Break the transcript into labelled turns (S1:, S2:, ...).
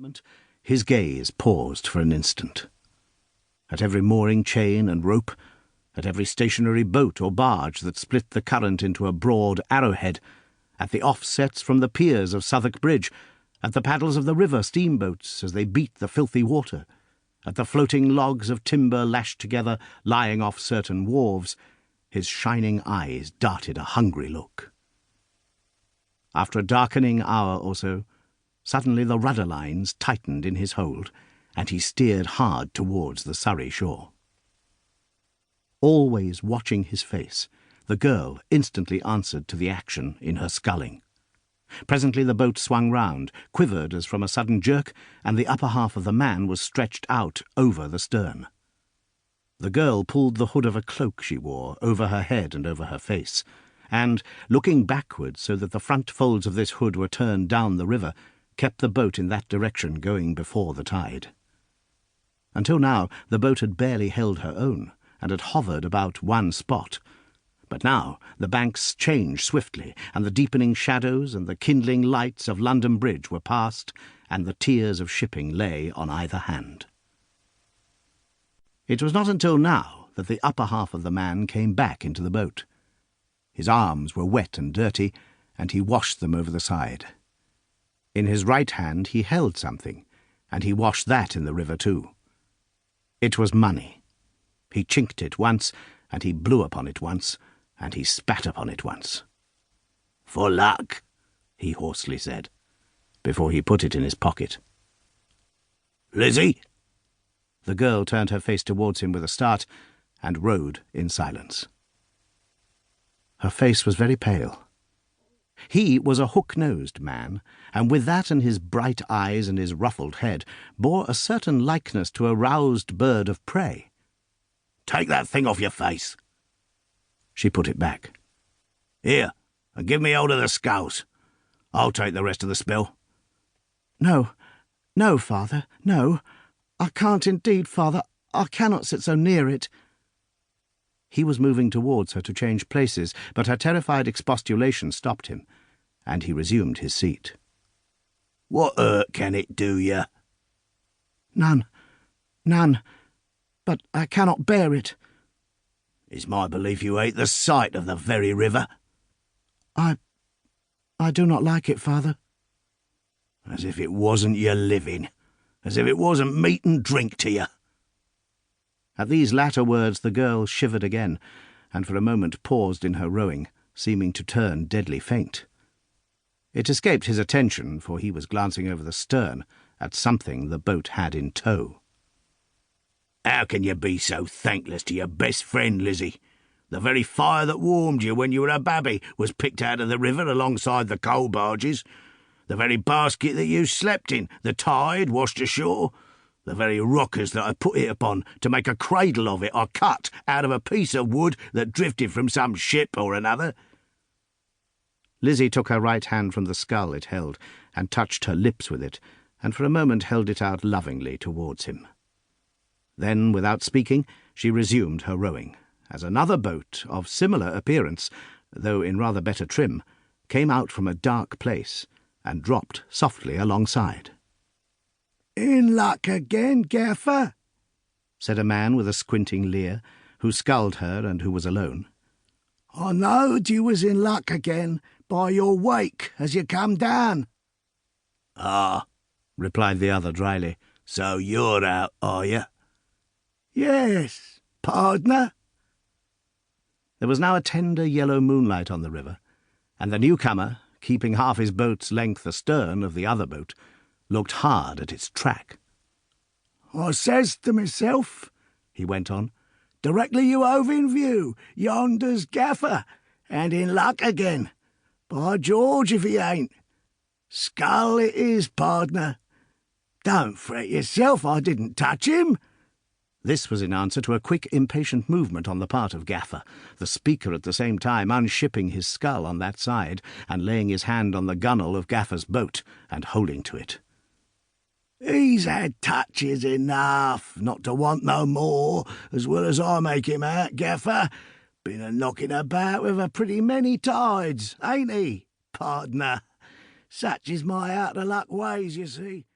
S1: moment, his gaze paused for an instant. At every mooring chain and rope, at every stationary boat or barge that split the current into a broad arrowhead, at the offsets from the piers of Southwark Bridge, at the paddles of the river steamboats as they beat the filthy water, at the floating logs of timber lashed together lying off certain wharves, his shining eyes darted a hungry look. After a darkening hour or so, suddenly the rudder lines tightened in his hold, and he steered hard towards the Surrey shore. Always watching his face, the girl instantly answered to the action in her sculling. Presently the boat swung round, quivered as from a sudden jerk, and the upper half of the man was stretched out over the stern. The girl pulled the hood of a cloak she wore over her head and over her face, and, looking backward so that the front folds of this hood were turned down the river, kept the boat in that direction going before the tide. Until now the boat had barely held her own, and had hovered about one spot. But now the banks changed swiftly, and the deepening shadows and the kindling lights of London Bridge were past, and the tiers of shipping lay on either hand. It was not until now that the upper half of the man came back into the boat. His arms were wet and dirty, and he washed them over the side. In his right hand he held something, and he washed that in the river too. It was money. He chinked it once, and he blew upon it once, and he spat upon it once. "For luck," he hoarsely said, before he put it in his pocket. "Lizzie!" The girl turned her face towards him with a start, and rowed in silence. Her face was very pale. He was a hook-nosed man, and with that and his bright eyes and his ruffled head, bore a certain likeness to a roused bird of prey. "Take that thing off your face." She put it back. "Here, and give me hold of the sculls. I'll take the rest of the spill." "No, no, father, no. I can't indeed, father. I cannot sit so near it." He was moving towards her to change places, but her terrified expostulation stopped him, and he resumed his seat. "What hurt can it do you?" None, but I cannot bear it." "It's my belief you hate the sight of the very river." I do not like it, father." "As if it wasn't your living, as if it wasn't meat and drink to you." At these latter words the girl shivered again, and for a moment paused in her rowing, seeming to turn deadly faint. It escaped his attention, for he was glancing over the stern at something the boat had in tow. "How can you be so thankless to your best friend, Lizzie? The very fire that warmed you when you were a babby was picked out of the river alongside the coal barges. The very basket that you slept in, the tide washed ashore. The very rockers that I put it upon to make a cradle of it are cut out of a piece of wood that drifted from some ship or another." Lizzie took her right hand from the scull it held, and touched her lips with it, and for a moment held it out lovingly towards him. Then, without speaking, she resumed her rowing, as another boat, of similar appearance, though in rather better trim, came out from a dark place, and dropped softly alongside. "In luck again, Gaffer?" said a man with a squinting leer, who sculled her and who was alone. "I knowed you was in luck again by your wake as you come down." "Ah," replied the other dryly, "so you're out, are you?" "Yes, pardner." There was now a tender yellow moonlight on the river, and the newcomer, keeping half his boat's length astern of the other boat, looked hard at its track. "I says to myself," he went on, "directly you hove in view, yonder's Gaffer, and in luck again. By George, if he ain't. Scull it is, pardner. Don't fret yourself, I didn't touch him." This was in answer to a quick, impatient movement on the part of Gaffer, the speaker at the same time unshipping his scull on that side, and laying his hand on the gunwale of Gaffer's boat, and holding to it. "He's had touches enough, not to want no more, as well as I make him out, Gaffer. Been a-knocking about with a pretty many tides, ain't he, pardner? Such is my out-o'-luck ways, you see."